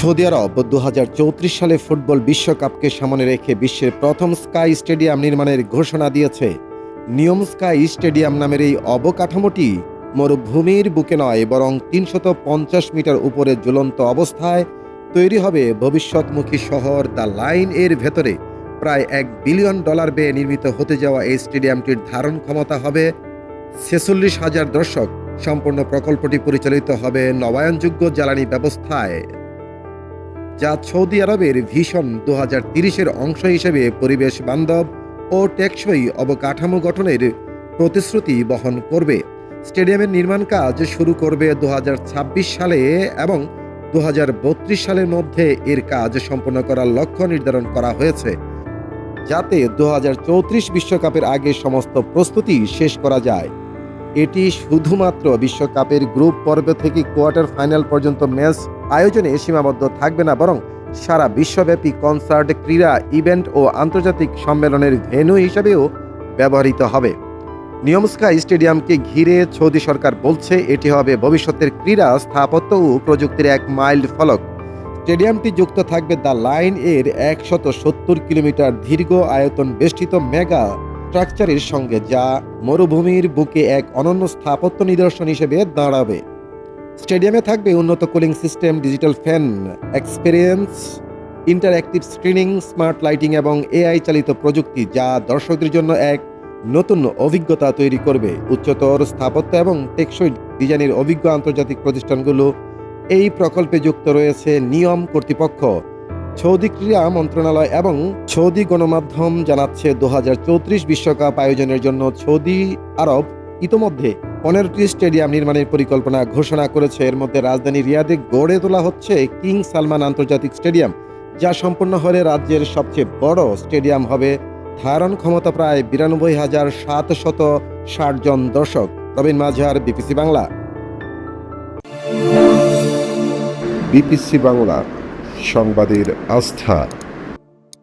Saudi আরব 2034 সালে football বিশ্বকাপকে সামনে রেখে বিশ্বের প্রথম স্কাই স্টেডিয়াম নির্মাণের ঘোষণা দিয়েছে। নিয়ম স্কাই স্টেডিয়াম নামের এই অবকাঠামোটি মরুভূমির বুকে নয়, বরং 350 মিটার উপরে ঝুলন্ত অবস্থায় তৈরি হবে ভবিষ্যৎমুখী শহর দ্য লাইন এর ভেতরে। প্রায় $1 বিলিয়ন ব্যয়ে নির্মিত হতে যাওয়া এই স্টেডিয়ামটির ধারণ ক্ষমতা হবে 46,000 দর্শক। সম্পূর্ণ প্রকল্পটি পরিচালিত হবে নবায়নযোগ্য জ্বালানি ব্যবস্থায়, যা সৌদি আরবের ভিশন 2030-এর অংশ হিসেবে পরিবেশ বান্ধব ও টেকসই অবকাঠামো গঠনের প্রতিশ্রুতি বহন করবে। স্টেডিয়ামের নির্মাণ কাজ শুরু করবে 2026 সালে এবং 2032 সালের মধ্যে এর কাজ সম্পন্ন করার লক্ষ্য নির্ধারণ করা হয়েছে, যাতে 2034 বিশ্বকাপের আগে সমস্ত প্রস্তুতি শেষ করা যায়। এটি শুধুমাত্র বিশ্বকাপের গ্রুপ পর্ব থেকে কোয়ার্টার ফাইনাল পর্যন্ত ম্যাচ আয়োজনে সীমাবদ্ধ থাকবে না, বরং সারা বিশ্বব্যাপী কনসার্ট, ক্রীড়া ইভেন্ট ও আন্তর্জাতিক সম্মেলনের ভেন্যু হিসেবেও ব্যবহৃত হবে। নিয়ম স্কাই স্টেডিয়ামকে ঘিরে সৌদি সরকার বলছে এটি হবে ভবিষ্যতের ক্রীড়া, স্থাপত্য ও প্রযুক্তির এক মাইল ফলক। স্টেডিয়ামটি যুক্ত থাকবে দ্য লাইন এর 170 কিলোমিটার দীর্ঘ আয়তন বেষ্টিত মেগা স্ট্রাকচারের সঙ্গে, যা মরুভূমির বুকে এক অনন্য স্থাপত্য নিদর্শন হিসেবে দাঁড়াবে। স্টেডিয়ামে থাকবে উন্নত cooling system, digital fan experience, interactive screening, smart lighting এবং এআই চালিত প্রযুক্তি, যা দর্শকদের জন্য এক নতুন অভিজ্ঞতা তৈরি করবে। উচ্চতর স্থাপত্য এবং টেকসই ডিজাইনের অভিজ্ঞ আন্তর্জাতিক প্রতিষ্ঠানগুলো এই প্রকল্পে যুক্ত রয়েছে। নিয়ম কর্তৃপক্ষ, সৌদি ক্রীড়া মন্ত্রণালয় এবং সৌদি গণমাধ্যম জানাচ্ছে 2034 বিশ্বকাপ আয়োজনের জন্য সৌদি আরব ইতোমধ্যে 15টি স্টেডিয়াম নির্মাণের পরিকল্পনা ঘোষণা করেছে। এর মধ্যে রাজধানী রিয়াদে গড়ে তোলা হচ্ছে কিং সালমান আন্তর্জাতিক স্টেডিয়াম, যা সম্পূর্ণ হলে রাজ্যের সবচেয়ে বড় স্টেডিয়াম হবে। ধারণ ক্ষমতা প্রায় 92,760 জন দর্শক। রবিন মাঝার, বিপিসি বাংলা। বিপিসি বাংলা, সংবাদের আস্থা।